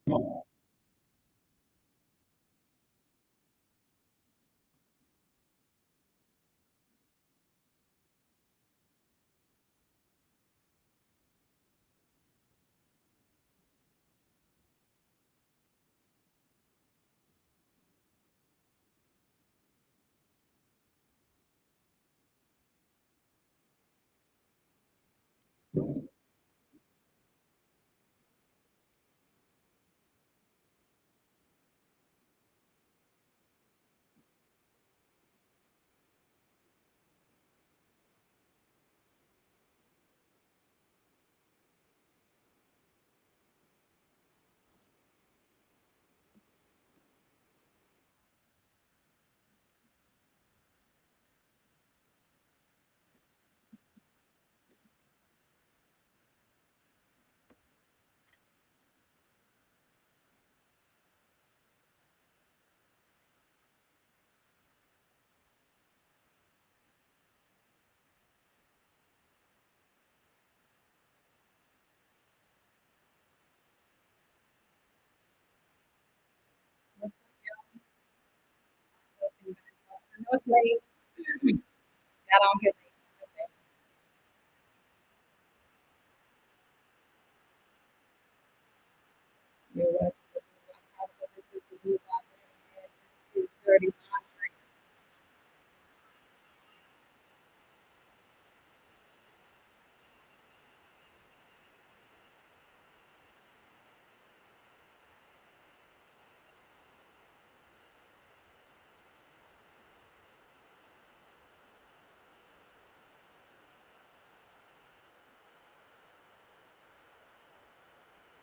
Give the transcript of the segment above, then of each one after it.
I know it's late. Got on here late. Okay. You're welcome. This is the Boudoir man. This is Dirty Laundry.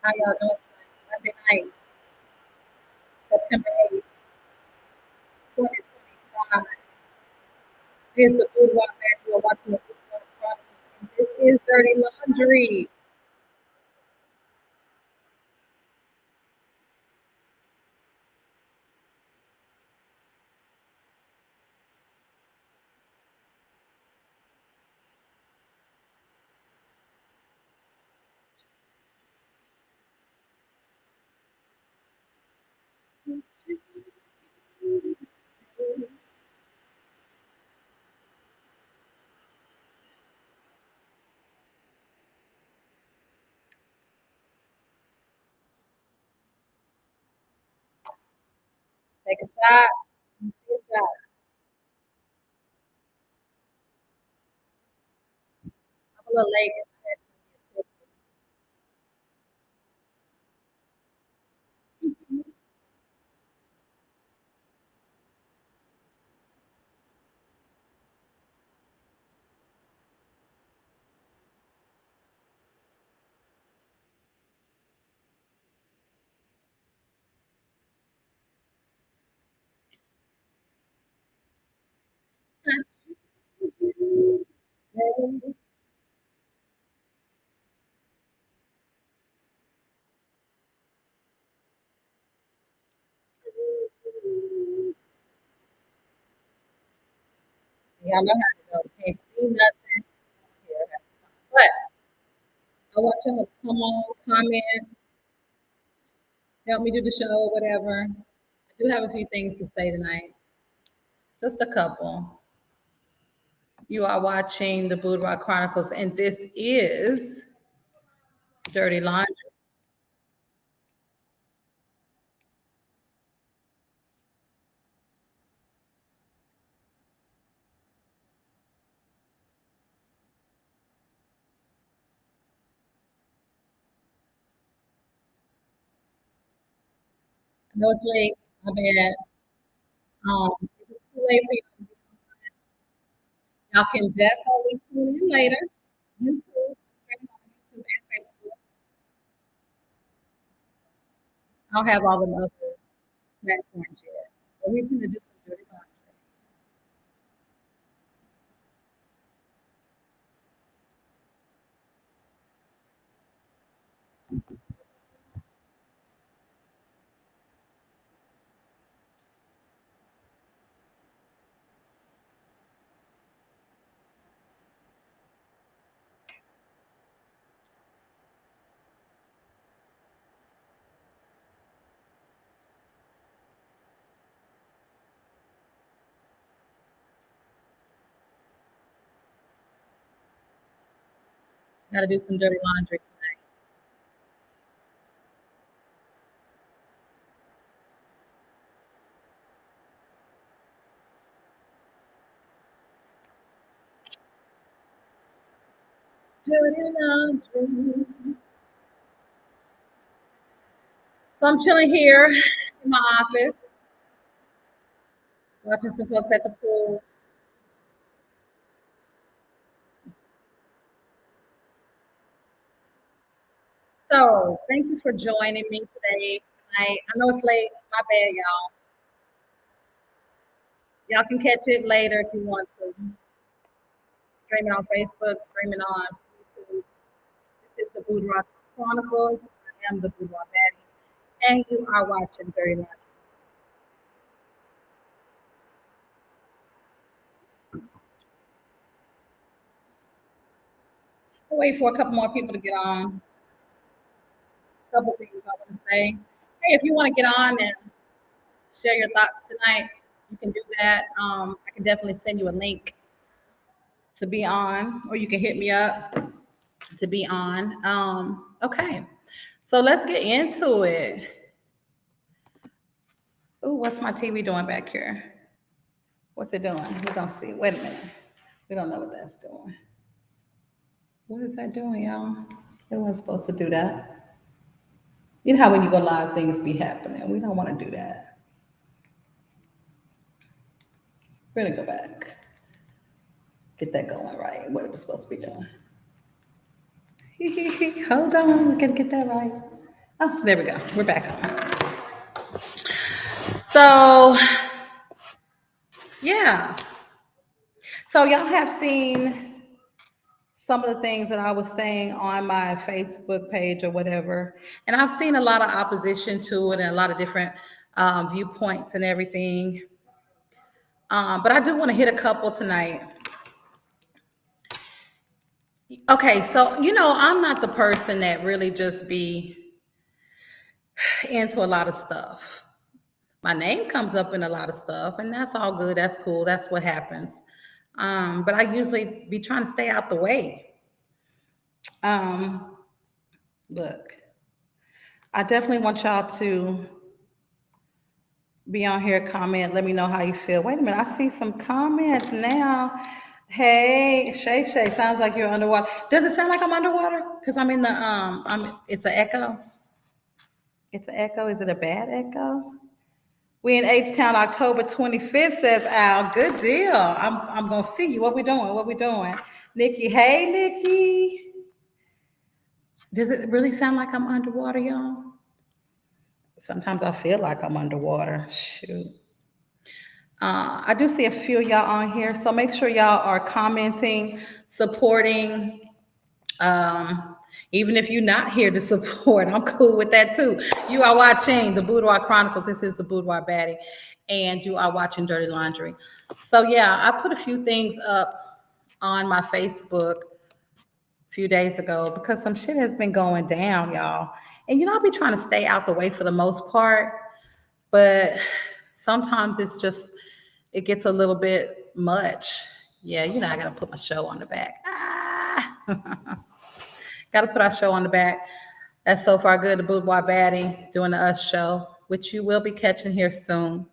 How y'all doing tonight? Monday night, September 8th, 2025. This is the Boudoir man. You are watching the Boudoir Chronicles. And this is Dirty Laundry. Take a shot. Take a shot. I'm a little late. Y'all know how to go. Can't see nothing. Here. But I want y'all to come on, comment, help me do the show, whatever. I do have a few things to say tonight. Just a couple. You are watching the Boudoir Chronicles, and this is Dirty Laundry. I know it's late. My bad. If it's too late for you, y'all can definitely tune in later. YouTube, YouTube and Facebook. I don't have all the other platforms yet. But we're going to do some dirty laundry. Gotta do some dirty laundry tonight. Dirty laundry. So I'm chilling here in my office, watching some folks at the pool. So thank you for joining me today. Tonight. I know it's late. My bad, y'all. Y'all can catch it later if you want to. Stream it on Facebook, stream it on YouTube. This is the Boudoir Chronicles. I am the Boudoir Baddie, and you are watching Dirty Laundry. I'll wait for a couple more people to get on. A couple things I want to say. Hey, if you want to get on and share your thoughts tonight, you can do that. I can definitely send you a link to be on, or you can hit me up to be on. Okay, so let's get into it. Ooh, what's my TV doing back here? What's it doing? We don't see. Wait a minute. We don't know what that's doing. What is that doing, y'all? It wasn't supposed to do that. You know how when you go live, things be happening. We don't want to do that. We're gonna go back. Get that going right. What it was supposed to be doing. Hold on, we gotta get that right. Oh, there we go. We're back on. So, yeah. So y'all have seen some of the things that I was saying on my Facebook page or whatever, and I've seen a lot of opposition to it and a lot of different viewpoints and everything. But I do want to hit a couple tonight. Okay, so I'm not the person that really just be into a lot of stuff. My name comes up in a lot of stuff, and that's all good. That's cool. That's what happens. But I usually be trying to stay out the way. Um, Look, I definitely want y'all to be on here, comment, let me know how you feel. Wait a minute, I see some comments now. Hey, Shay Shay, sounds like you're underwater. Does it sound like I'm underwater? Because I'm in the it's an echo. It's an echo. Is it a bad echo? We in H-Town, October 25th, says Al. Good deal. I'm gonna see you. What we doing? What we doing? Nikki, hey Nikki. Does it really sound like I'm underwater, y'all? Sometimes I feel like I'm underwater. Shoot. I do see a few of y'all on here, so make sure y'all are commenting, supporting. Even if you're not here to support, I'm cool with that too. You are watching the Boudoir Chronicles. This is the Boudoir Baddie, and you are watching Dirty Laundry. So yeah, I put a few things up on my Facebook a few days ago because some shit has been going down, y'all. And I'll be trying to stay out the way for the most part, but sometimes it gets a little bit much. Yeah, I gotta put my show on the back. Gotta put our show on the back. That's So Far Good, the Boudoir Baddie, doing the Us show, which you will be catching here soon.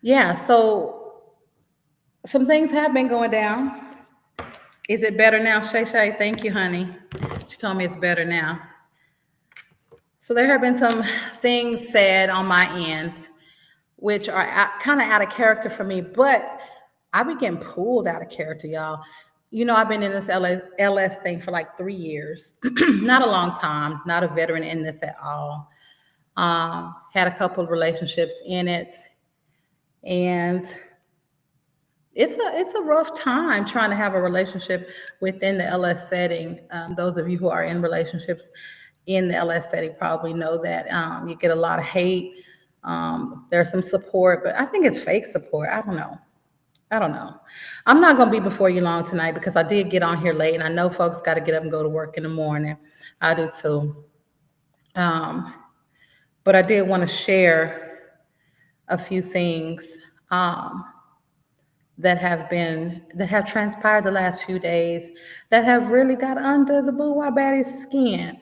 Yeah, so some things have been going down. Is it better now, Shay Shay? Thank you, honey. She told me it's better now. So there have been some things said on my end, which are kind of out of character for me, but I be getting pulled out of character, y'all. I've been in this LS thing for like 3 years. Not a long time, not a veteran in this at all. Had a couple of relationships in it, and it's a rough time trying to have a relationship within the LS setting. Those of you who are in relationships in the LS setting probably know that you get a lot of hate. There's some support, but I think it's fake support. I don't know. I'm not going to be before you long tonight because I did get on here late, and I know folks got to get up and go to work in the morning. I do too. But I did want to share a few things. that have transpired the last few days that have really got under the Boudoir Baddie's skin.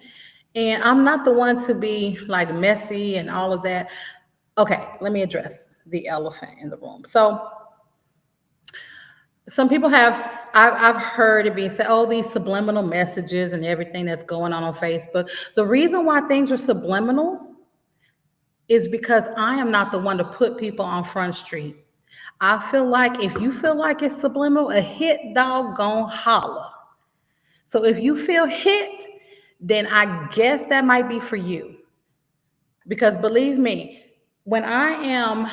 And I'm not the one to be like messy and all of that. Okay, let me address the elephant in the room. So some people I've heard it being said, oh, these subliminal messages and everything that's going on Facebook. The reason why things are subliminal is because I am not the one to put people on Front Street. I feel like if you feel like it's subliminal, a hit dog gon' holler. So if you feel hit, then I guess that might be for you. Because believe me, when I am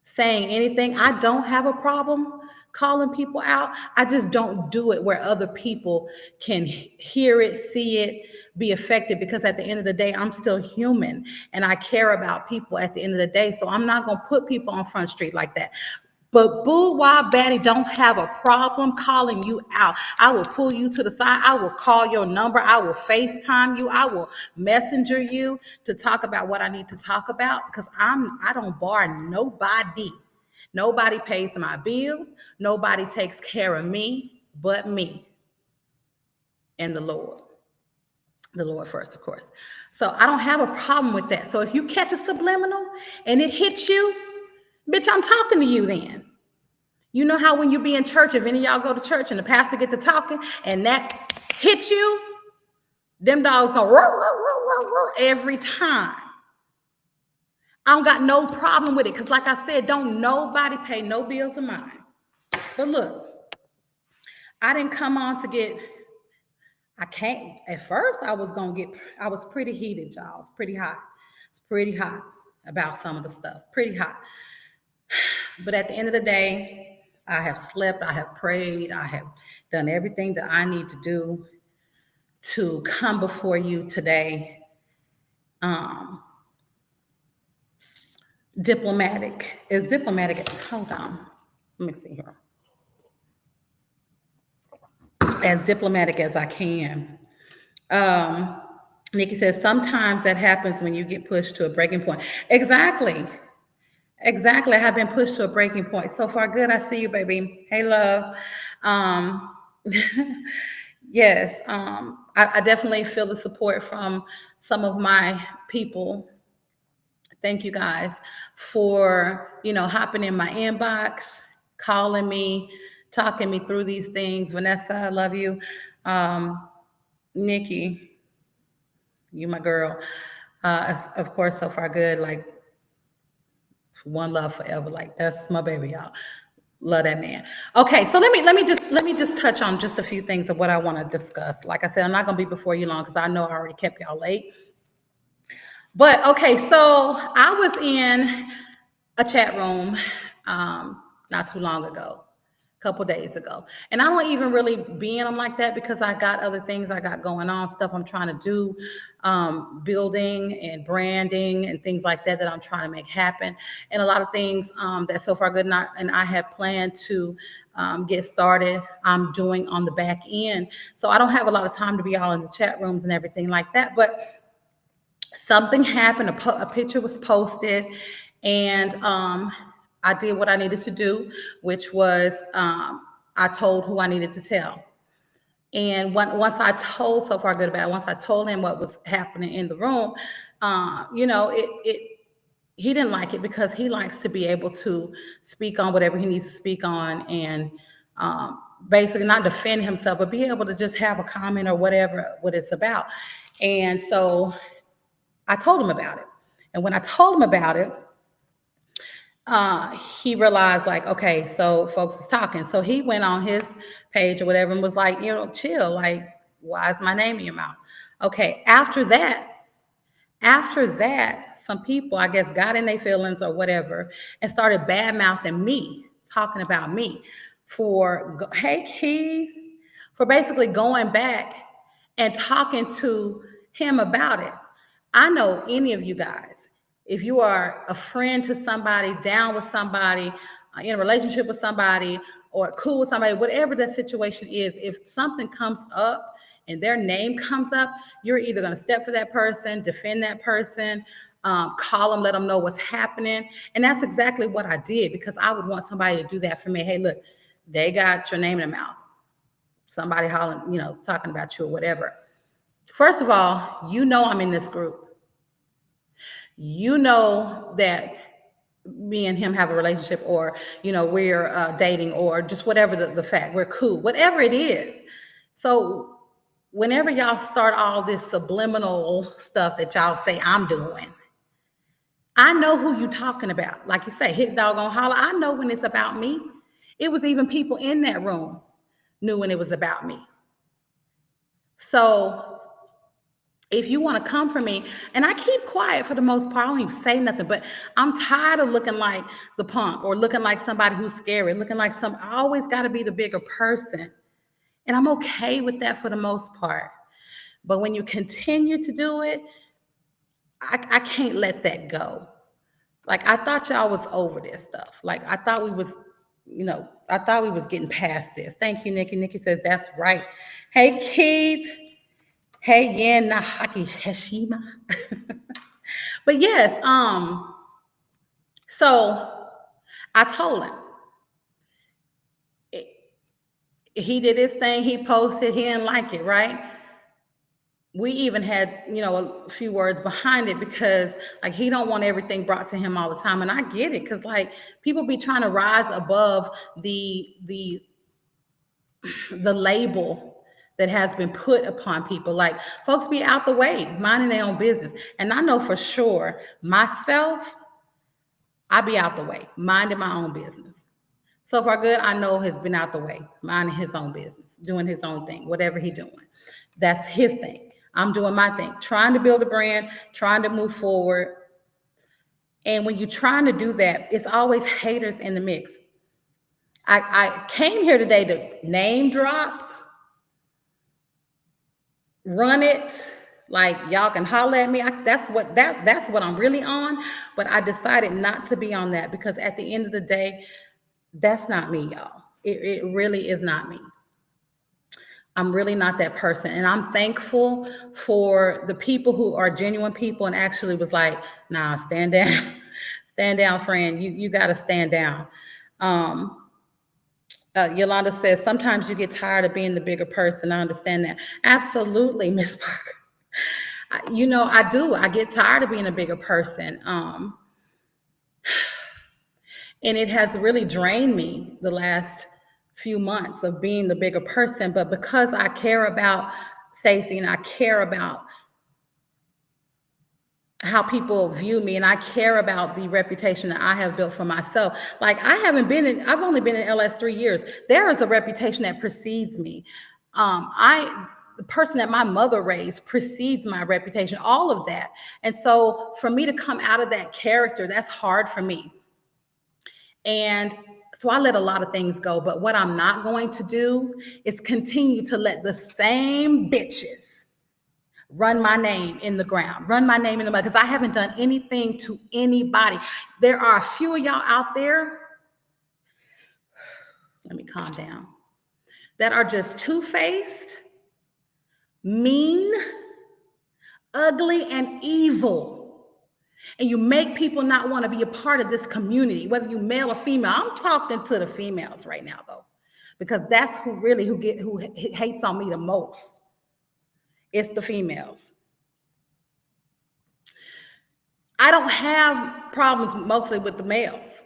saying anything, I don't have a problem calling people out. I just don't do it where other people can hear it, see it, be affected, because at the end of the day, I'm still human and I care about people at the end of the day. So I'm not going to put people on Front Street like that. But Boudoir Baddie don't have a problem calling you out. I will pull you to the side. I will call your number. I will FaceTime you. I will messenger you to talk about what I need to talk about, because I don't bar nobody. Nobody pays my bills. Nobody takes care of me but me and the Lord. The Lord first, of course. So I don't have a problem with that. So if you catch a subliminal and it hits you, bitch, I'm talking to you then. You know how when you be in church, if any of y'all go to church and the pastor get to talking and that hits you, them dogs go roar, roar, roar, roar, roar, every time. I don't got no problem with it, because like I said, don't nobody pay no bills of mine. But look, I didn't come on to get, I can't, at first I was pretty heated, y'all. It's pretty hot. It's pretty hot about some of the stuff, pretty hot. But at the end of the day, I have slept, I have prayed, I have done everything that I need to do to come before you today. Diplomatic. Hold on. Let me see here. As diplomatic as I can. Nikki says, sometimes that happens when you get pushed to a breaking point. Exactly. I have been pushed to a breaking point. So far, good. I see you, baby. Hey, love. Yes, I definitely feel the support from some of my people. Thank you guys for, hopping in my inbox, calling me, talking me through these things. Vanessa, I love you. Nikki, you my girl. Of course, so far good. Like, one love forever. Like, that's my baby, y'all. Love that man. Okay, so let me just touch on just a few things of what I want to discuss. Like I said, I'm not gonna be before you long because I know I already kept y'all late. But okay, so I was in a chat room not too long ago, a couple days ago, and I don't even really be in them like that because I got other things I got going on, stuff I'm trying to do, building and branding and things like that I'm trying to make happen, and a lot of things that so far good, and I have planned to get started. I'm doing on the back end, so I don't have a lot of time to be all in the chat rooms and everything like that, but something happened, a picture was posted, and I did what I needed to do, which was I told who I needed to tell. And once I told, so far good about it, once I told him what was happening in the room, he didn't like it because he likes to be able to speak on whatever he needs to speak on, and basically not defend himself, but be able to just have a comment or whatever, what it's about. And so I told him about it. And when I told him about it, he realized, like, okay, so folks is talking. So he went on his page or whatever and was like, chill, like, why is my name in your mouth? Okay, after that, some people, I guess, got in their feelings or whatever and started bad-mouthing me, talking about me for basically going back and talking to him about it. I know any of you guys, if you are a friend to somebody, down with somebody, in a relationship with somebody, or cool with somebody, whatever that situation is, if something comes up and their name comes up, you're either going to step for that person, defend that person, call them, let them know what's happening. And that's exactly what I did, because I would want somebody to do that for me. Hey, look, they got your name in their mouth. Somebody hollering, talking about you or whatever. First of all, I'm in this group. You know that me and him have a relationship, or we're dating, or just whatever the fact, we're cool, whatever it is. So whenever y'all start all this subliminal stuff that y'all say I'm doing, I know who you talking about. Like you say, hit dog on holler. I know when it's about me. It was even people in that room knew when it was about me. So if you want to come for me, and I keep quiet for the most part, I don't even say nothing, but I'm tired of looking like the punk, or looking like somebody who's scary, looking like I always got to be the bigger person. And I'm okay with that for the most part. But when you continue to do it, I can't let that go. Like, I thought y'all was over this stuff. Like, I thought we was, getting past this. Thank you, Nikki. Nikki says, that's right. Hey, Keith. Hey, Yen Nahaki Heshima. But yes, so I told him. He did his thing, he posted, he didn't like it, right? We even had, a few words behind it, because like, he don't want everything brought to him all the time. And I get it, because like, people be trying to rise above the label that has been put upon people. Like, folks be out the way, minding their own business. And I know for sure, myself, I be out the way, minding my own business. So far good, I know has been out the way, minding his own business, doing his own thing, whatever he's doing. That's his thing. I'm doing my thing, trying to build a brand, trying to move forward. And when you're trying to do that, it's always haters in the mix. I came here today to name drop, run it, like y'all can holler at me. That's what I'm really on. But I decided not to be on that, because at the end of the day, that's not me, y'all. It really is not me. I'm really not that person. And I'm thankful for the people who are genuine people and actually was like, nah, stand down. Stand down, friend. You got to stand down. Yolanda says, sometimes you get tired of being the bigger person. I understand that. Absolutely, Miss Parker. I do. I get tired of being a bigger person. And it has really drained me the last few months of being the bigger person. But because I care about Stacey, and I care about how people view me, and I care about the reputation that I have built for myself. Like, I've only been in LS 3 years. There is a reputation that precedes me. The person that my mother raised precedes my reputation, all of that. And so for me to come out of that character, that's hard for me. And so I let a lot of things go. But what I'm not going to do is continue to let the same bitches run my name in the ground, run my name in the mud, because I haven't done anything to anybody. There are a few of y'all out there, let me calm down, that are just two-faced, mean, ugly, and evil. And you make people not want to be a part of this community, whether you male or female. I'm talking to the females right now, though, because that's who hates on me the most. It's the females. I don't have problems mostly with the males,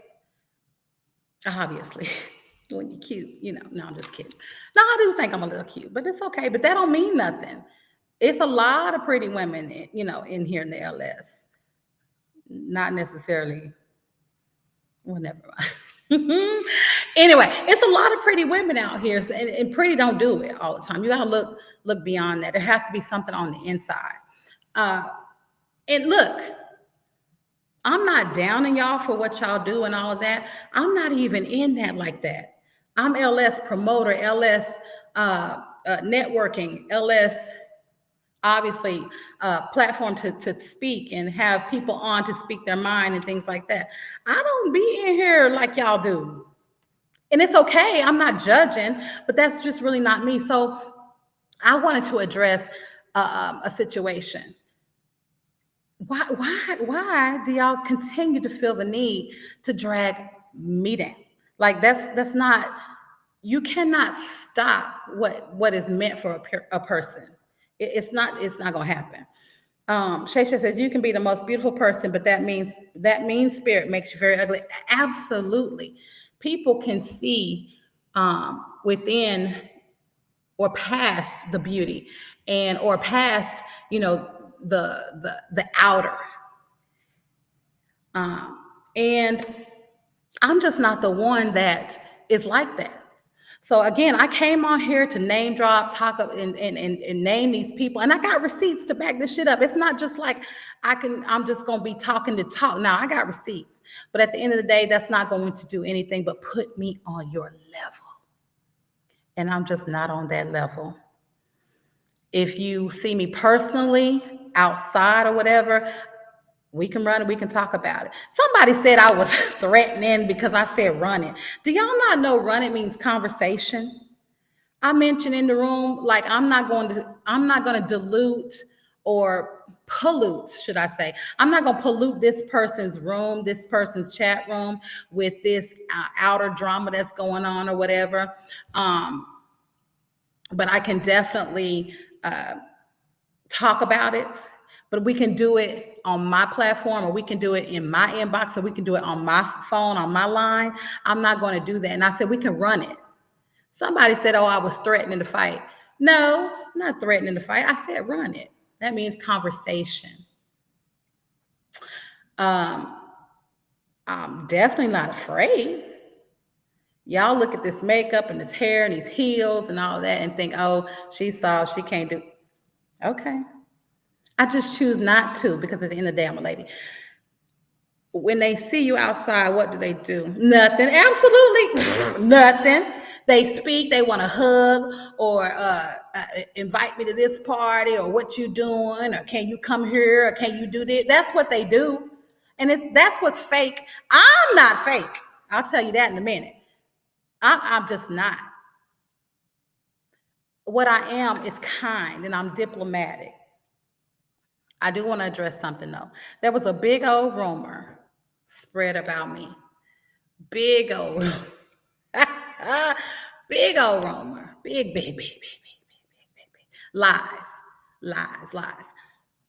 obviously. When you're cute, no, I'm just kidding. No, I do think I'm a little cute, but it's okay. But that don't mean nothing. It's a lot of pretty women, in here in the LS. Not necessarily, well, never mind. Anyway, it's a lot of pretty women out here, and pretty don't do it all the time. You gotta look beyond that. There has to be something on the inside. And look, I'm not downing y'all for what y'all do and all of that. I'm not even in that like that. I'm LS promoter, LS networking, LS obviously platform to speak and have people on to speak their mind and things like that. I don't be in here like y'all do. And it's okay. I'm not judging, but that's just really not me. So I wanted to address a situation. why do y'all continue to feel the need to drag me down? Like that's not, you cannot stop what is meant for a person. It's not gonna happen. Shaysha says you can be the most beautiful person, but that mean spirit makes you very ugly. Absolutely, people can see within or past the beauty and or past the outer, and I'm just not the one that is like that. So again, I came on here to name drop, talk up, and name these people, and I got receipts to back this shit up. It's not just like I'm just gonna be talking to talk. Now I got receipts, but at the end of the day, that's not going to do anything but put me on your level, and I'm just not on that level. If you see me personally outside or whatever, we can run it, we can talk about it. Somebody said I was threatening because I said running. Do y'all not know running means conversation? I mentioned in the room, like I'm not going to dilute or pollute, should I say. I'm not going to pollute this person's room, this person's chat room with this outer drama that's going on or whatever. But I can definitely talk about it, but we can do it on my platform, or we can do it in my inbox, or we can do it on my phone, on my line. I'm not going to do that. And I said, we can run it. Somebody said, oh, I was threatening to fight. No, I'm not threatening to fight. I said, run it. That means conversation. I'm definitely not afraid. Y'all look at this makeup and this hair and these heels and all that and think, oh, she's soft, she can't do. Okay. I just choose not to, because at the end of the day, I'm a lady. When they see you outside, what do? Nothing. Absolutely nothing. They speak, they want to hug or invite me to this party, or what you doing, or can you come here, or can you do this? That's what they do. And that's what's fake. I'm not fake. I'll tell you that in a minute. I'm just not. What I am is kind, and I'm diplomatic. I do want to address something though. There was a big old rumor spread about me. Big old, big old rumor. Big. Lies.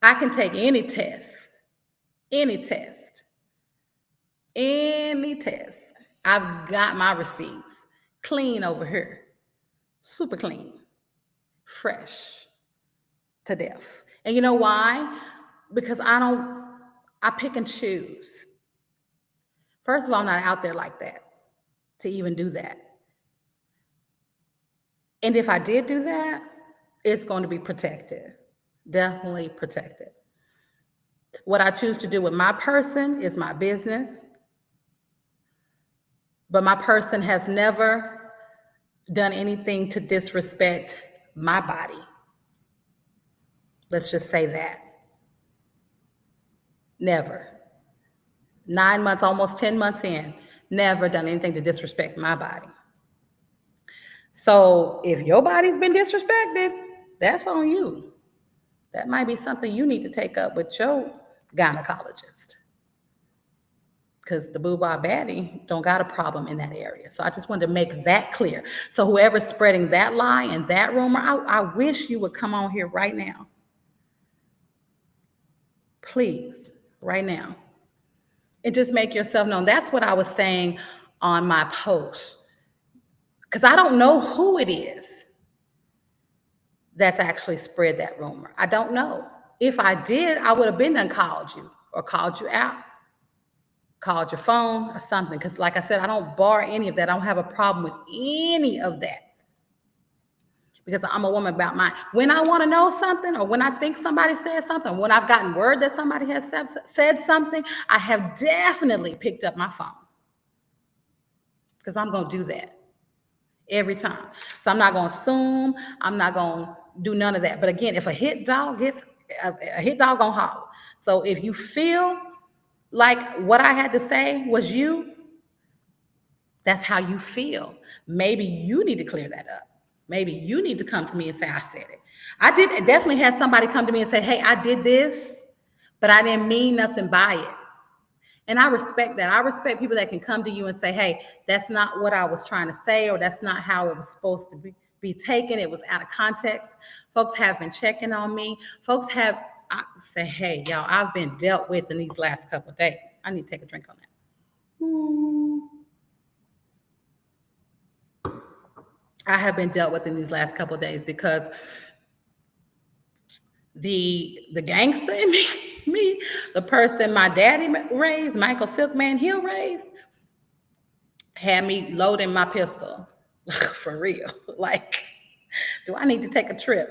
I can take any test. I've got my receipts clean over here. Super clean. Fresh to death. And you know why? Because I pick and choose. First of all, I'm not out there like that to even do that. And if I did do that, it's going to be protected. Definitely protected. What I choose to do with my person is my business. But my person has never done anything to disrespect my body. Let's just say that. Never. 9 months, almost 10 months in, never done anything to disrespect my body. So if your body's been disrespected, that's on you. That might be something you need to take up with your gynecologist, because the Boudoir baddie don't got a problem in that area. So I just wanted to make that clear. So whoever's spreading that lie and that rumor, I wish you would come on here right now. Please, right now. And just make yourself known. That's what I was saying on my post. Because I don't know who it is that's actually spread that rumor. I don't know. If I did, I would have been done called you, or called you out, called your phone or something. Because like I said, I don't bar any of that. I don't have a problem with any of that. Because I'm a woman about mine. When I want to know something, or when I think somebody said something, when I've gotten word that somebody has said something, I have definitely picked up my phone. Because I'm going to do that every time. So I'm not going to assume. I'm not going to do none of that. But again, if a hit dog gets, a hit dog going to holler. So if you feel like what I had to say was you, that's how you feel. Maybe you need to clear that up. Maybe you need to come to me and say, I said it. I definitely had somebody come to me and say, hey, I did this, but I didn't mean nothing by it. And I respect that. I respect people that can come to you and say, hey, that's not what I was trying to say, or that's not how it was supposed to be taken. It was out of context. Folks have been checking on me. Folks have say, hey, y'all, I've been dealt with in these last couple of days. I need to take a drink on that. I have been dealt with in these last couple of days because the gangster in me, the person my daddy raised, Michael Silkman Hill raised, had me loading my pistol. For real. Like, do I need to take a trip?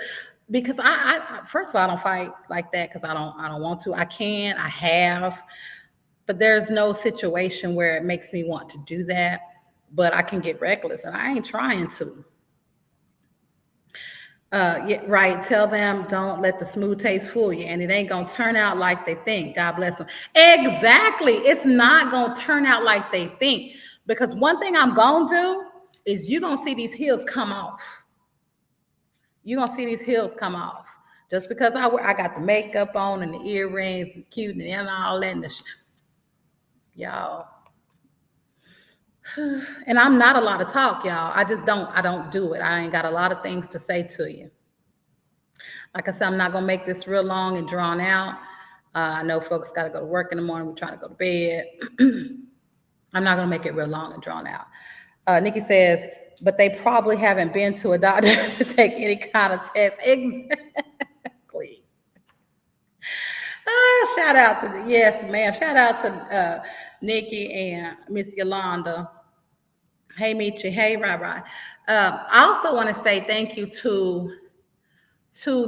Because I first of all, I don't fight like that because I don't want to. I have, but there's no situation where it makes me want to do that. But I can get reckless, and I ain't trying to. Yeah, right. Tell them don't let the smooth taste fool you, and it ain't gonna turn out like they think. God bless them. Exactly. It's not gonna turn out like they think, because one thing I'm gonna do is you're gonna see these heels come off. You're gonna see these heels come off just because I got the makeup on and the earrings, and cute and all that, and y'all. And I'm not a lot of talk, y'all. I don't do it. I ain't got a lot of things to say to you. Like I said, I'm not gonna make this real long and drawn out. I know folks got to go to work in the morning. We're trying to go to bed. I'm not gonna make it real long and drawn out. Nikki says, but they probably haven't been to a doctor to take any kind of test. Exactly. Shout out to yes, ma'am. Shout out to Nikki and Miss Yolanda. Hey, Michi. Hey, Rai. I also want to say thank you to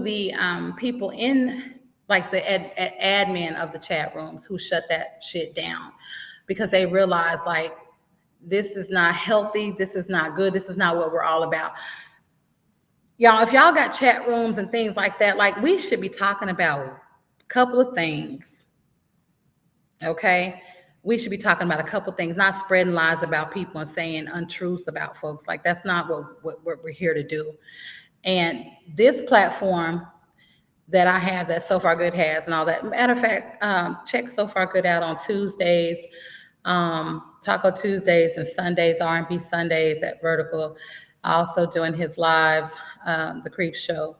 the people in, like, the admin of the chat rooms who shut that shit down, because they realized, like, this is not healthy, this is not good, this is not what we're all about. Y'all, if y'all got chat rooms and things like that, like, we should be talking about a couple of things, okay? We should be talking about a couple of things, not spreading lies about people and saying untruths about folks. Like, that's not what we're here to do. And this platform that I have, that So Far Good has, and all that. Matter of fact, check So Far Good out on Tuesdays, Taco Tuesdays and Sundays, R&B Sundays at Vertical. Also doing his lives, The Creep Show.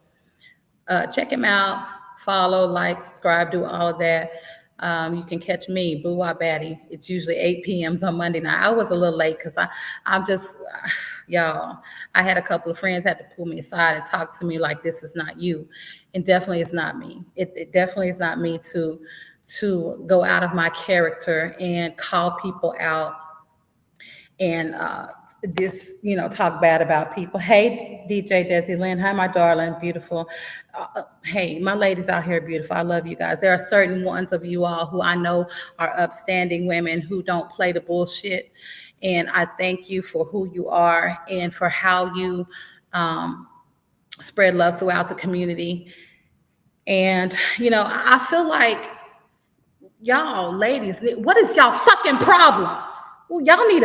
Check him out. Follow, like, subscribe, do all of that. You can catch me, Boudoir Baddie. It's usually 8 p.m. on Monday night. I was a little late because I'm just, y'all, I had a couple of friends had to pull me aside and talk to me like, this is not you. And definitely it's not me. It definitely is not me to go out of my character and call people out and talk bad about people. Hey, DJ Desi Lynn. Hi, my darling, beautiful. Hey, my ladies out here, beautiful. I love you guys. There are certain ones of you all who I know are upstanding women who don't play the bullshit. And I thank you for who you are and for how you spread love throughout the community. And, I feel like, y'all ladies, what is y'all fucking problem? Well, y'all need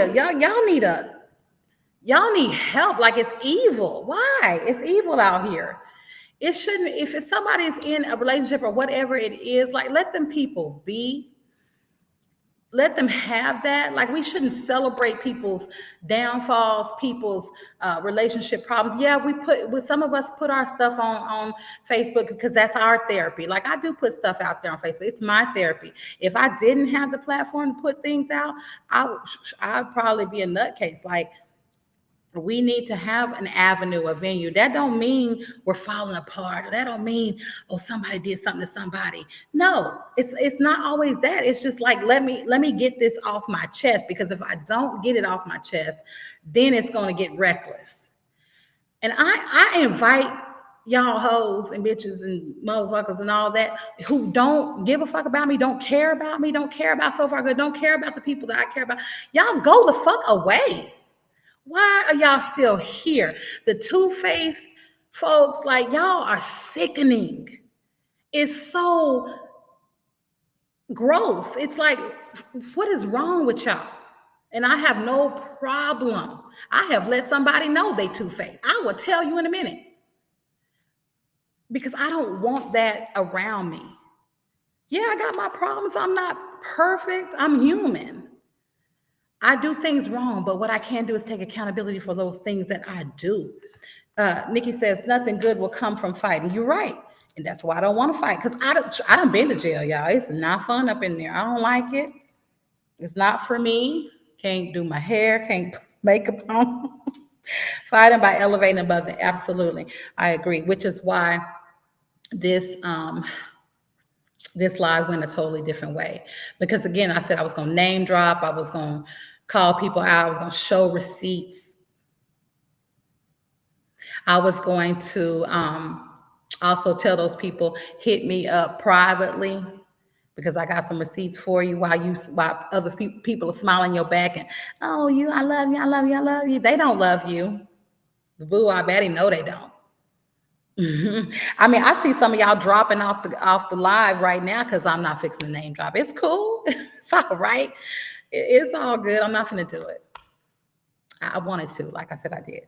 help. Like, it's evil. Why? It's evil out here. It shouldn't. If somebody's in a relationship or whatever it is, like, let them people be. Let them have that. Like, we shouldn't celebrate people's downfalls, people's relationship problems. Yeah, some of us put our stuff on Facebook because that's our therapy. Like, I do put stuff out there on Facebook. It's my therapy. If I didn't have the platform to put things out, I'd probably be a nutcase. Like, we need to have an avenue, a venue. That don't mean we're falling apart, or that don't mean, somebody did something to somebody. No, it's not always that. It's just like, let me get this off my chest, because if I don't get it off my chest, then it's going to get reckless. And I invite y'all hoes and bitches and motherfuckers and all that who don't give a fuck about me, don't care about me, don't care about So Far Good, don't care about the people that I care about. Y'all go the fuck away. Why are y'all still here? The two-faced folks, like, y'all are sickening. It's so gross. It's like, what is wrong with y'all? And I have no problem. I have let somebody know they two-faced. I will tell you in a minute. Because I don't want that around me. Yeah, I got my problems. I'm not perfect. I'm human. I do things wrong, but what I can do is take accountability for those things that I do. Nikki says nothing good will come from fighting. You're right, and that's why I don't want to fight because I don't been to jail, y'all. It's not fun up in there. I don't like it. It's not for me. Can't do my hair. Can't put makeup on. Fighting by elevating above it. Absolutely, I agree. Which is why this this live went a totally different way. Because again, I said I was going to name drop. I was going to call people out. I was going to show receipts. I was going to also tell those people, hit me up privately because I got some receipts for you while other people are smiling your back and, oh, I love you, I love you, I love you. They don't love you. The Boudoir baddie, no, they don't. I mean, I see some of y'all dropping off the live right now because I'm not fixing the name drop. It's cool. It's all right. It's all good. I'm not going to do it. I wanted to, like I said, I did.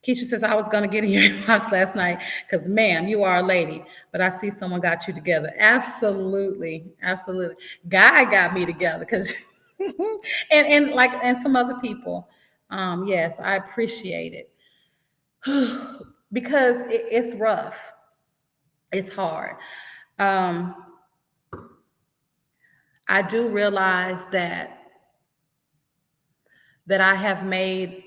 Keisha says, I was going to get in your inbox last night because, ma'am, you are a lady, but I see someone got you together. Absolutely. Absolutely. Guy got me together because, and some other people. Yes, I appreciate it because it's rough. It's hard. Um, I do realize that I have made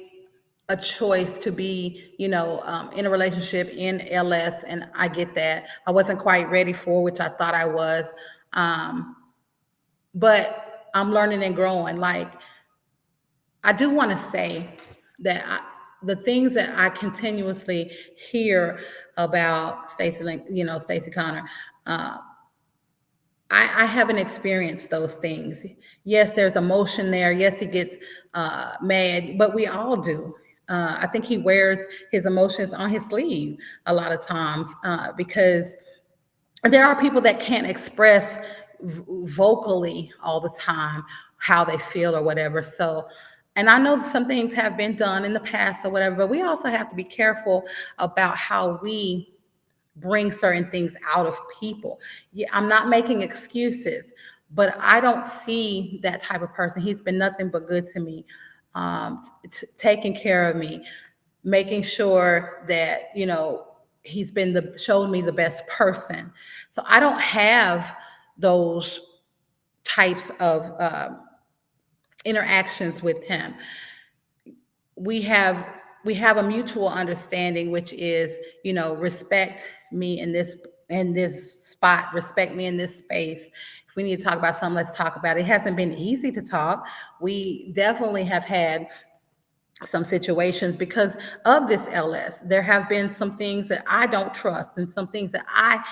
a choice to be, in a relationship in LS, and I get that. I wasn't quite ready for, which I thought I was, um, but I'm learning and growing. Like, I do want to say that the things that I continuously hear about Stacey Connor, uh, I haven't experienced those things. Yes, there's emotion there. Yes, he gets mad, but we all do. I think he wears his emotions on his sleeve a lot of times because there are people that can't express vocally all the time how they feel or whatever. So, and I know some things have been done in the past or whatever, but we also have to be careful about how we bring certain things out of people. Yeah, I'm not making excuses, but I don't see that type of person. He's been nothing but good to me, taking care of me, making sure that he's been showed me the best person. So I don't have those types of interactions with him. We have a mutual understanding, which is respect me in this spot, respect me in this space. If we need to talk about something, let's talk about it. It hasn't been easy to talk. We definitely have had some situations because of this LS. There have been some things that I don't trust and some things that I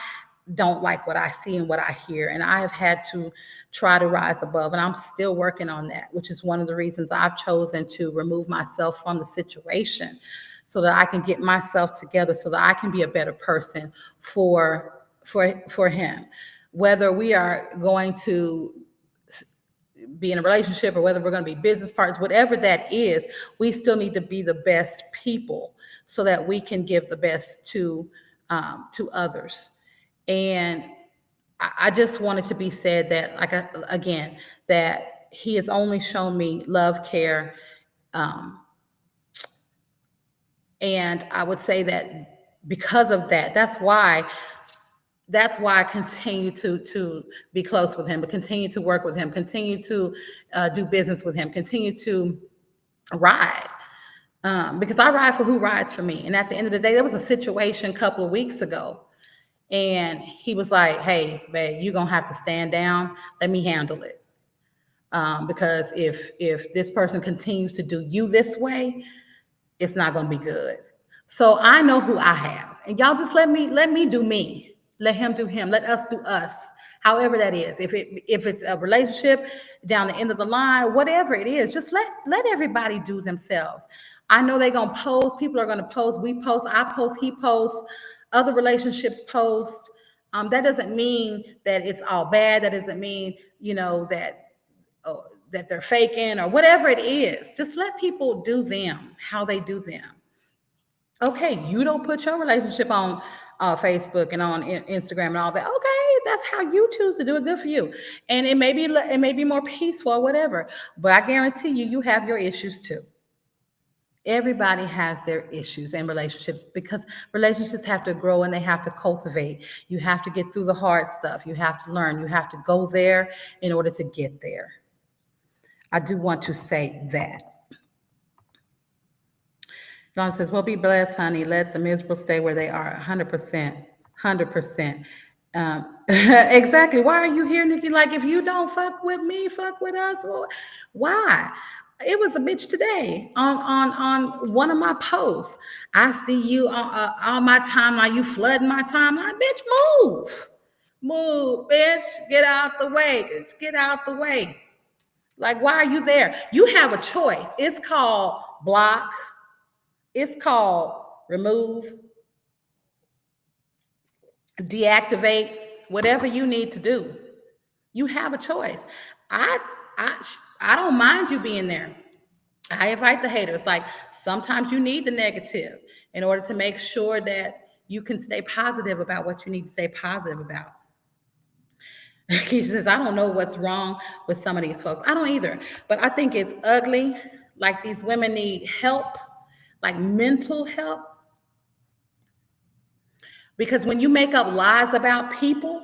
don't like what I see and what I hear. And I have had to try to rise above. And I'm still working on that, which is one of the reasons I've chosen to remove myself from the situation so that I can get myself together so that I can be a better person for him. Whether we are going to be in a relationship or whether we're going to be business partners, whatever that is, we still need to be the best people so that we can give the best to others. And I just wanted to be said that, again, that he has only shown me love, care, and I would say that because of that, that's why I continue to be close with him, but continue to work with him, continue to do business with him, continue to ride. Because I ride for who rides for me. And at the end of the day, there was a situation a couple of weeks ago, and he was like, "Hey, babe, you're gonna have to stand down. Let me handle it. Because if this person continues to do you this way, it's not going to be good." So I know who I have, and y'all just let me do me. Let him do him. Let us do us. However that is. If it's a relationship down the end of the line, whatever it is, just let everybody do themselves. I know they're gonna post. People are gonna post. We post. I post. He posts. Other relationships post. That doesn't mean that it's all bad. That doesn't mean that they're faking or whatever it is. Just let people do them how they do them. Okay, you don't put your relationship on Facebook and on Instagram and all that. Okay, that's how you choose to do it, good for you. And it may be more peaceful or whatever. But I guarantee you, you have your issues too. Everybody has their issues in relationships because relationships have to grow and they have to cultivate. You have to get through the hard stuff. You have to learn. You have to go there in order to get there. I do want to say that. Dawn says, well, be blessed, honey. Let the miserable stay where they are. 100%. 100%. Exactly. Why are you here, Nikki? Like, if you don't fuck with me, fuck with us. Well, why? It was a bitch today on one of my posts. I see you on my timeline. You flooding my timeline. Bitch, move. Move, bitch. Get out the way. Bitch, get out the way. Like, why are you there? You have a choice. It's called block. It's called remove, deactivate, whatever you need to do. You have a choice. I I I don't mind you being there. I invite the haters. Like, sometimes you need the negative in order to make sure that you can stay positive about what you need to stay positive about. Keisha says, I don't know what's wrong with some of these folks. I don't either. But I think it's ugly. Like, these women need help, like mental help. Because when you make up lies about people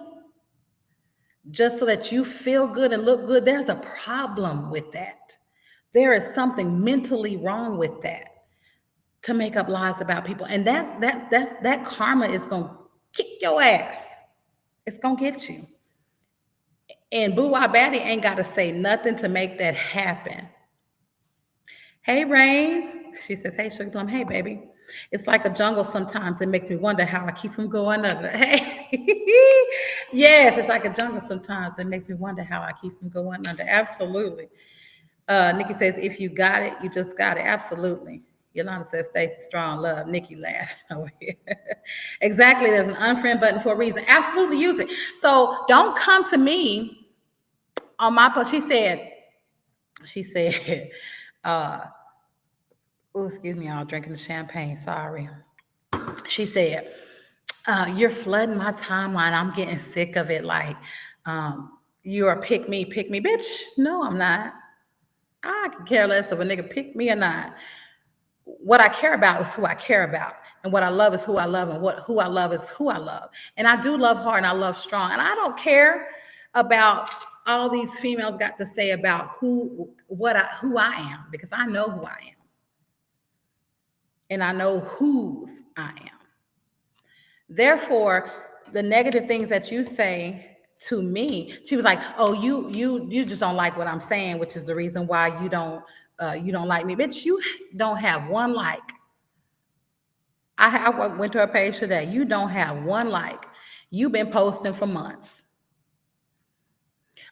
just so that you feel good and look good, there's a problem with that. There is something mentally wrong with that, to make up lies about people. And that karma is gonna kick your ass. It's gonna get you. And Boudoir Baddie ain't gotta say nothing to make that happen. Hey, Rain. She says, hey, Sugar Plum. Hey, baby. It's like a jungle sometimes. It makes me wonder how I keep from going under. Hey. Yes, it's like a jungle sometimes. It makes me wonder how I keep from going under. Absolutely. Nikki says, if you got it, you just got it. Absolutely. Yolanda says, Stacey, strong love. Nikki laughing over here. Exactly. There's an unfriend button for a reason. Absolutely use it. So don't come to me on my post. She said, oh, excuse me, y'all, drinking the champagne. Sorry. She said, you're flooding my timeline. I'm getting sick of it. Like, you are pick me. Bitch, no, I'm not. I could care less if a nigga pick me or not. What I care about is who I care about. And what I love is who I love. And who I love is who I love. And I do love hard and I love strong. And I don't care about all these females got to say about who I am, because I know who I am. And I know whose I am. Therefore, the negative things that you say to me, she was like, oh, you just don't like what I'm saying, which is the reason why you don't like me. Bitch, you don't have one like. I went to her page today. You don't have one like. You've been posting for months.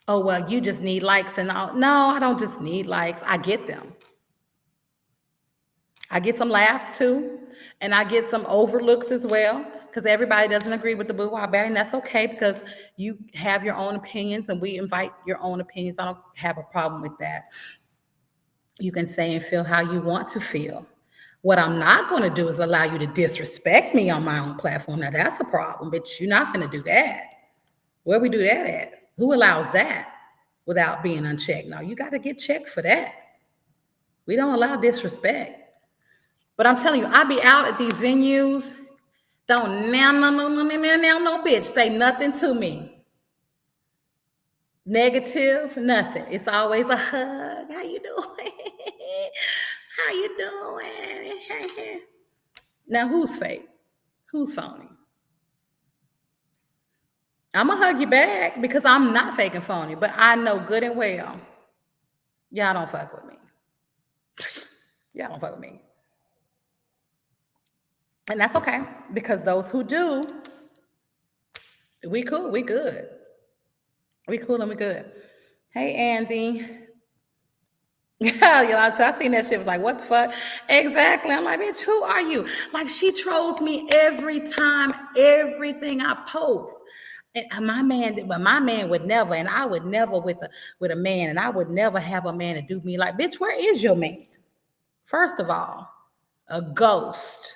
Oh, well, you just need likes and all. No, I don't just need likes. I get them. I get some laughs too, and I get some overlooks as well, because everybody doesn't agree with the Boudoir Baddie, and that's okay, because you have your own opinions, and we invite your own opinions. I don't have a problem with that. You can say and feel how you want to feel. What I'm not going to do is allow you to disrespect me on my own platform. Now, that's a problem, but you're not going to do that. Where we do that at? Who allows that without being unchecked? No, you got to get checked for that. We don't allow disrespect. But I'm telling you, I be out at these venues. Don't now, no, bitch, say nothing to me. Negative, nothing. It's always a hug. How you doing? How you doing? Now, who's fake? Who's phony? I'm going to hug you back because I'm not fake and phony, but I know good and well, y'all don't fuck with me. Y'all don't fuck with me. And that's okay, because those who do, we cool, we good. We cool and we good. Hey, Andy. Yeah, I seen that shit, was like, what the fuck? Exactly. I'm like, bitch, who are you? Like, she trolls me every time, everything I post. And my man would never, and I would never with a man, and I would never have a man to do me like, bitch, where is your man? First of all, a ghost.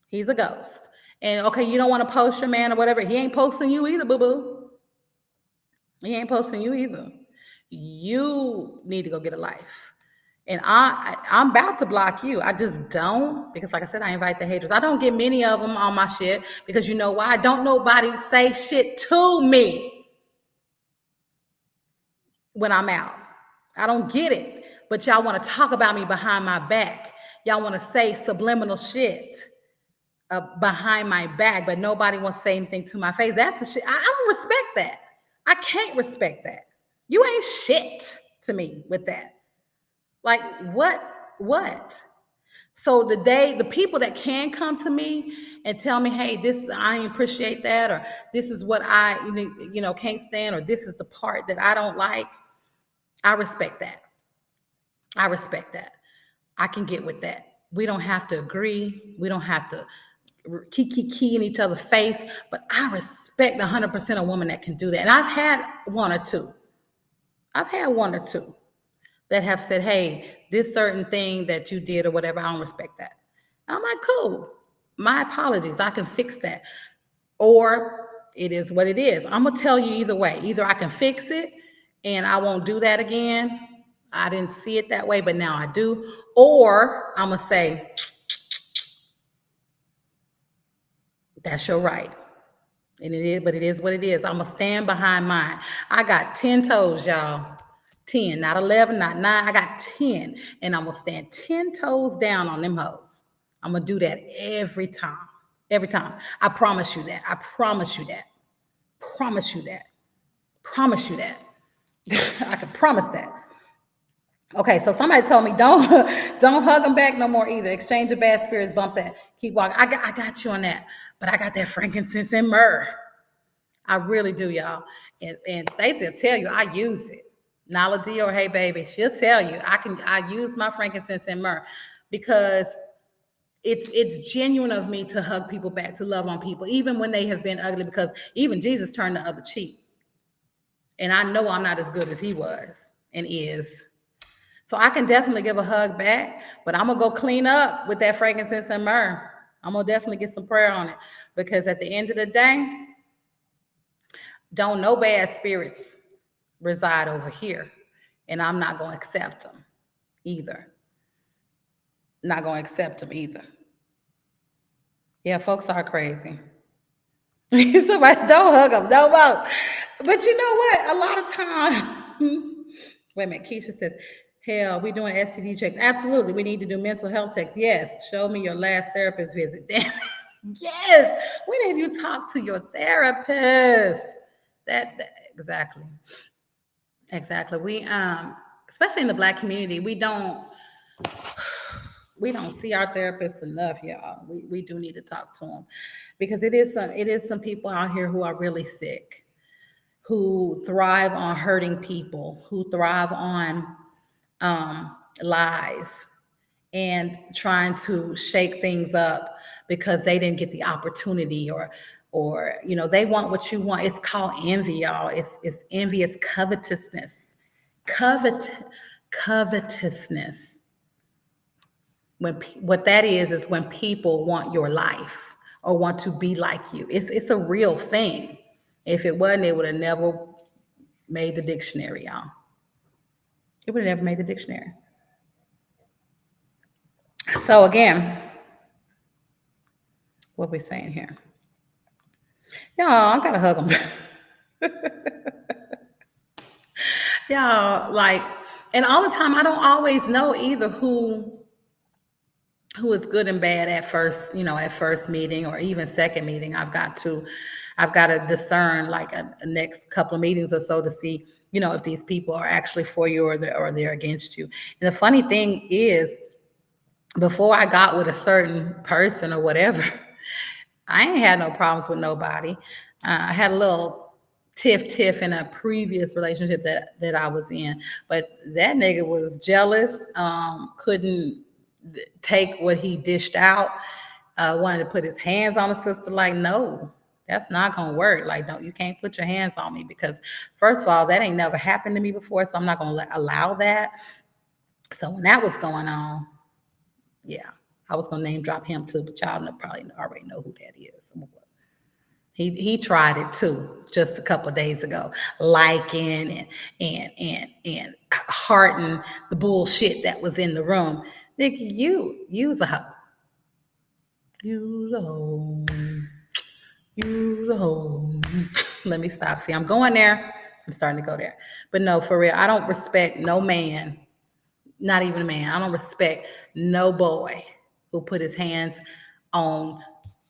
He's a ghost. And okay, you don't want to post your man or whatever. He ain't posting you either, boo boo. He ain't posting you either. You need to go get a life. And I'm about to block you. I just don't, because like I said, I invite the haters. I don't get many of them on my shit because you know why? Don't nobody say shit to me when I'm out. I don't get it. But y'all want to talk about me behind my back. Y'all want to say subliminal shit behind my back, but nobody wants to say anything to my face. That's the shit. I don't respect that. I can't respect that. You ain't shit to me with that. Like, what? What? So the people that can come to me and tell me, hey, this I didn't appreciate that, or this is what I can't stand, or this is the part that I don't like, I respect that. I respect that. I can get with that. We don't have to agree. We don't have to key in each other's face, but I respect 100% a woman that can do that. And I've had one or two. I've had one or two that have said, hey, this certain thing that you did or whatever, I don't respect that. And I'm like, cool. My apologies. I can fix that. Or it is what it is. I'm going to tell you either way. Either I can fix it and I won't do that again. I didn't see it that way, but now I do. Or I'm going to say, that's your right. And it is, but it is what it is. I'm going to stand behind mine. I got 10 toes, y'all. 10, not 11, not 9. I got 10. And I'm going to stand 10 toes down on them hoes. I'm going to do that every time. Every time. I promise you that. I promise you that. Promise you that. Promise you that. I can promise that. Okay, so somebody told me don't hug them back no more either. Exchange of bad spirits, bump that. Keep walking. I got you on that. But I got that frankincense and myrrh. I really do, y'all. And Stacey will tell you I use it. Nala D or hey baby, she'll tell you I use my frankincense and myrrh because it's genuine of me to hug people back, to love on people, even when they have been ugly, because even Jesus turned the other cheek. And I know I'm not as good as he was and is. So I can definitely give a hug back, but I'm going to go clean up with that frankincense and myrrh. I'm going to definitely get some prayer on it because at the end of the day, don't no bad spirits reside over here. And I'm not going to accept them either. Not going to accept them either. Yeah, folks are crazy. Somebody don't hug them no more. But you know what? A lot of times, wait a minute, Keisha says, hell, we doing STD checks. Absolutely. We need to do mental health checks. Yes. Show me your last therapist visit. Damn it. Yes. When have you talked to your therapist? That exactly. Exactly. We especially in the Black community, we don't see our therapists enough, y'all. We do need to talk to them because it is some people out here who are really sick, who thrive on hurting people, who thrive on lies and trying to shake things up because they didn't get the opportunity or they want what you want. It's called envy, y'all. It's envy. It's covetousness. Covetousness. What that is when people want your life or want to be like you. It's a real thing. If it wasn't, it would have never made the dictionary, y'all. It would have never made the dictionary. So again, what we saying here? Y'all, I gotta hug them. Y'all, like, and all the time, I don't always know either who is good and bad at first meeting or even second meeting. I've got to discern like a next couple of meetings or so to see, if these people are actually for you or they're against you. And the funny thing is, before I got with a certain person or whatever, I ain't had no problems with nobody. I had a little tiff in a previous relationship that I was in, but that nigga was jealous, couldn't take what he dished out, wanted to put his hands on a sister. Like, no, that's not gonna work. Like, you can't put your hands on me because first of all, that ain't never happened to me before, so I'm not gonna allow that. So when that was going on, yeah, I was gonna name drop him too, but y'all probably already know who that is. He tried it too just a couple of days ago, liking and hearting the bullshit that was in the room. Nigga, you's a hoe. You's a hoe. You's a hoe. Let me stop. See, I'm going there. I'm starting to go there. But no, for real, I don't respect no man, not even a man. I don't respect no boy who put his hands on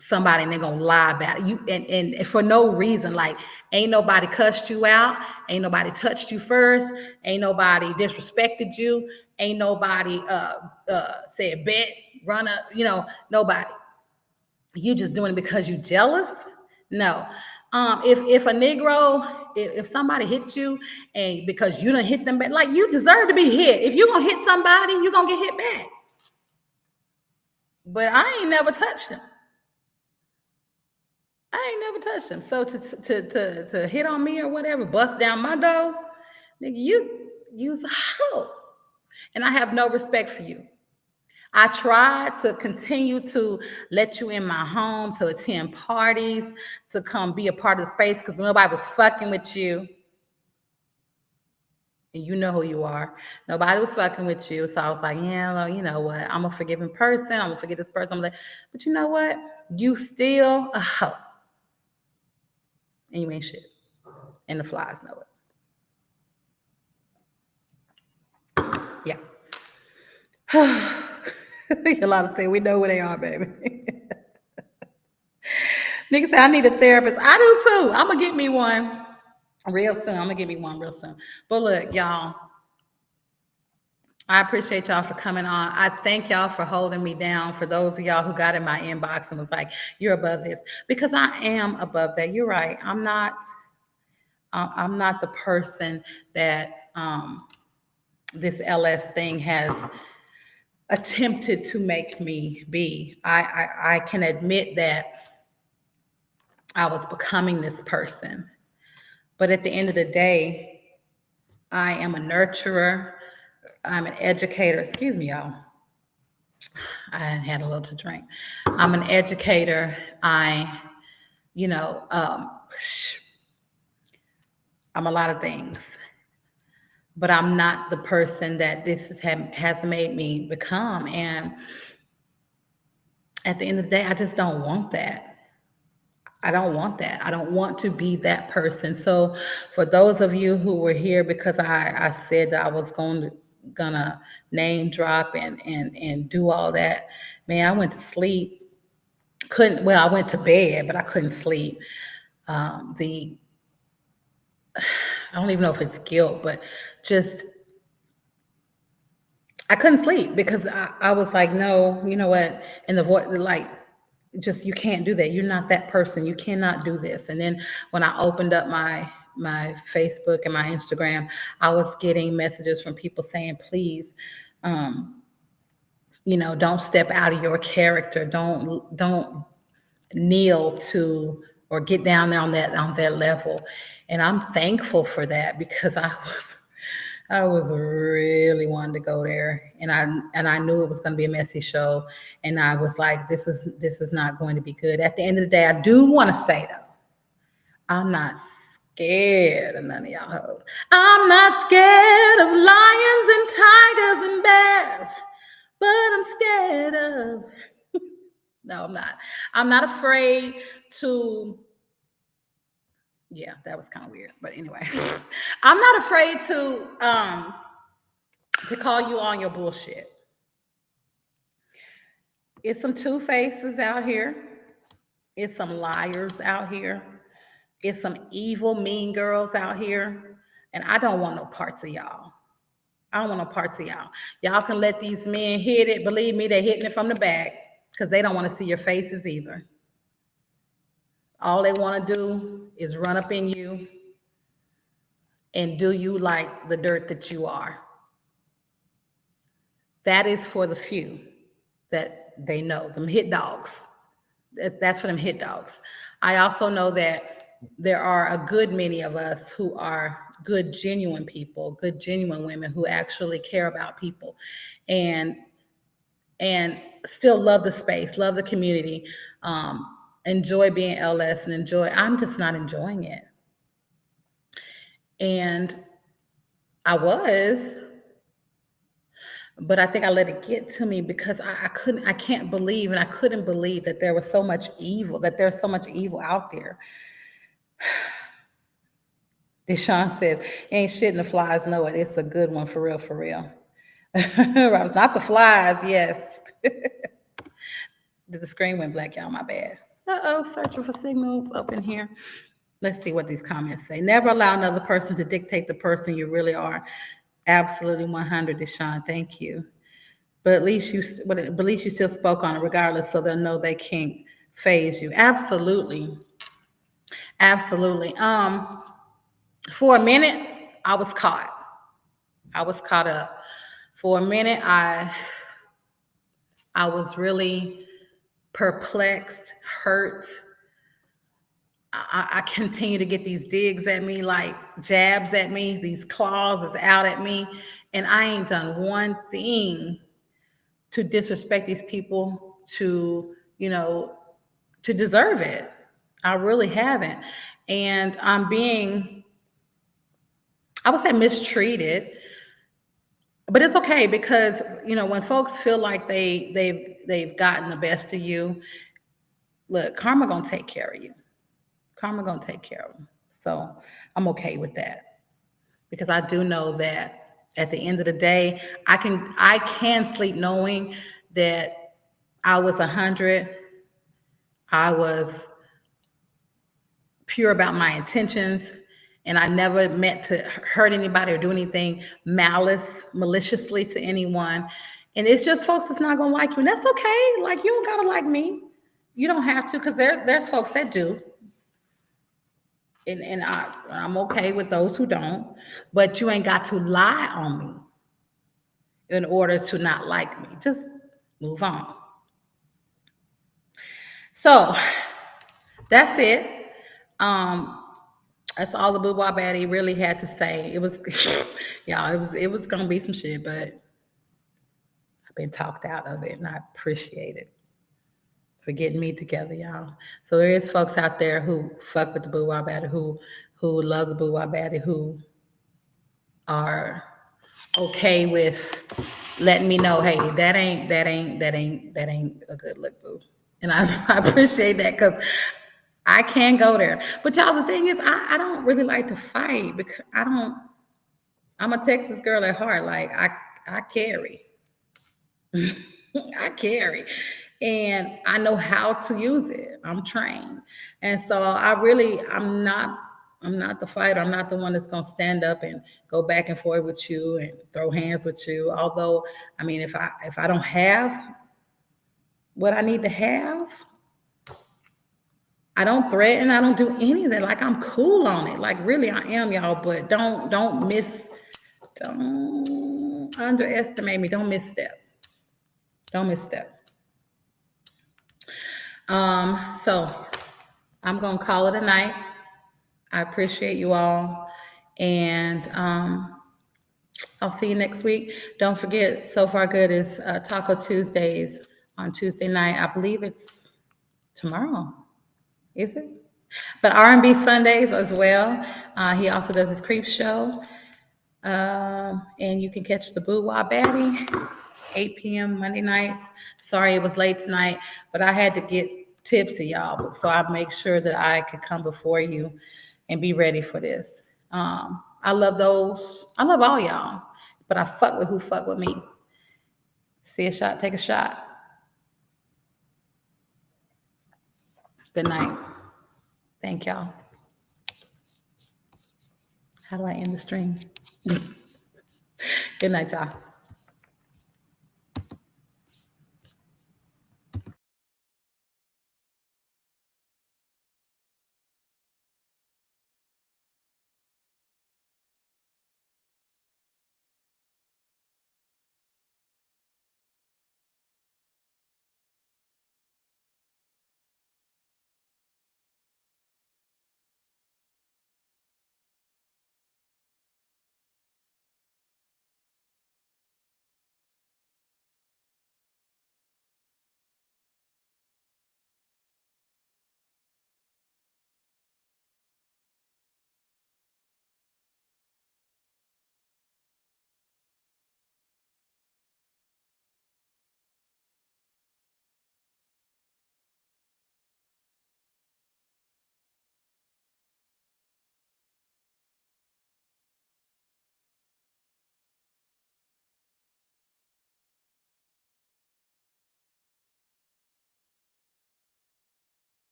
somebody and they're gonna lie about it. You and for no reason. Like, ain't nobody cussed you out, ain't nobody touched you first, ain't nobody disrespected you, ain't nobody said bet, run up, nobody. You just doing it because you jealous? No. If a Negro, if somebody hit you and because you done hit them back, like, you deserve to be hit. If you gonna hit somebody, you gonna get hit back. But I ain't never touched them. I ain't never touched them. So to hit on me or whatever, bust down my door, nigga, you's a hoe. And I have no respect for you. I tried to continue to let you in my home, to attend parties, to come be a part of the space because nobody was fucking with you. And you know who you are. Nobody was fucking with you. So I was like, yeah, well, you know what? I'm a forgiving person. I'm going to forgive this person. I'm like, but you know what? You still a hoe. And you ain't shit. And the flies know it. Yeah. A lot of things. We know where they are, baby. Niggas say I need a therapist. I do too. I'm going to get me one real soon. I'm going to get me one real soon. But look, y'all, I appreciate y'all for coming on. I thank y'all for holding me down. For those of y'all who got in my inbox and was like, you're above this. Because I am above that. You're right. I'm not the person that this LS thing has attempted to make me be. I can admit that I was becoming this person. But at the end of the day, I am a nurturer. I'm an educator. Excuse me, y'all. I had a little to drink. I'm an educator. I'm a lot of things. But I'm not the person that this has made me become. And at the end of the day, I just don't want that. I don't want that. I don't want to be that person. So for those of you who were here because I said that I was gonna name drop and do all that, man, I went to sleep. I went to bed, but I couldn't sleep. I don't even know if it's guilt, but just I couldn't sleep because I was like, no, you know what? And the voice, like, just, you can't do that. You're not that person. You cannot do this. And then when I opened up my Facebook and my Instagram, I was getting messages from people saying, please, don't step out of your character. Don't kneel to or get down there on that level. And I'm thankful for that because I was really wanting to go there, and I knew it was going to be a messy show, and I was like, this is not going to be good. At the end of the day, I do want to say though, I'm not scared of none of y'all hoes. I'm not scared of lions and tigers and bears, but I'm scared of. No, I'm not. I'm not afraid to. Yeah, that was kind of weird, but anyway, I'm not afraid to call you on your bullshit. It's some two-faces out here. It's some liars out here. It's some evil, mean girls out here. And I don't want no parts of y'all. I don't want no parts of y'all. Y'all can let these men hit it. Believe me, they're hitting it from the back because they don't want to see your faces either. All they want to do is run up in you and do you like the dirt that you are. That is for the few that they know, them hit dogs. That's for them hit dogs. I also know that there are a good many of us who are good, genuine people, good, genuine women who actually care about people. And and still love the space, love the community, enjoy being LS and enjoy. I'm just not enjoying it. And I was, but I think I let it get to me because I can't believe, and I couldn't believe that there was so much evil, that there's so much evil out there. Deshaun says, ain't shit in the flies know it. It's a good one for real, for real. It's not the flies, yes. The screen went black, y'all, my bad. Uh-oh, searching for signals up in here. Let's see what these comments say. Never allow another person to dictate the person you really are. Absolutely 100, Deshaun. Thank you. But at least you still spoke on it regardless, so they'll know they can't phase you. Absolutely. Absolutely. For a minute, I was caught. I was caught up. For a minute, I was really perplexed, hurt. I continue to get these digs at me, like jabs at me, these claws is out at me, and I ain't done one thing to disrespect these people to deserve it. I really haven't. And I'm being, I would say, mistreated, but it's okay because when folks feel like they've gotten the best of you, look, karma gonna take care of you. Karma gonna take care of them. So I'm okay with that because I do know that at the end of the day, I can sleep knowing that I was 100. I was pure about my intentions, and I never meant to hurt anybody or do anything maliciously to anyone. And it's just folks that's not gonna like you, and that's okay. Like, you don't gotta like me. You don't have to, because there's folks that do. And I'm okay with those who don't, but you ain't got to lie on me in order to not like me. Just move on. So that's it. That's all the Boudoir baddie really had to say. It was, y'all, it was gonna be some shit, but I've been talked out of it, and I appreciate it for getting me together, y'all. So there is folks out there who fuck with the Boudoir baddie, who love the Boudoir baddie, who are okay with letting me know, hey, that ain't a good look, boo. And I appreciate that because I can go there. But y'all, the thing is, I don't really like to fight because I'm a Texas girl at heart. Like, I carry. I carry. And I know how to use it. I'm trained. And so I'm not the fighter. I'm not the one that's gonna stand up and go back and forth with you and throw hands with you. Although, I mean, if I don't have what I need to have, I don't threaten, I don't do any of that. Like, I'm cool on it. Like, really, I am, y'all. But don't underestimate me. Don't misstep. Don't misstep. So I'm gonna call it a night. I appreciate you all, and I'll see you next week. Don't forget, So Far Good is Taco Tuesdays on Tuesday night. I believe it's tomorrow. Is it? But R&B Sundays as well. He also does his Creep Show. And you can catch the Boudoir Baddie, 8 p.m. Monday nights. Sorry it was late tonight, but I had to get tipsy, y'all. So I make sure that I could come before you and be ready for this. I love those. I love all y'all, but I fuck with who fuck with me. See a shot, take a shot. Good night. Thank y'all. How do I end the stream? Good night, y'all.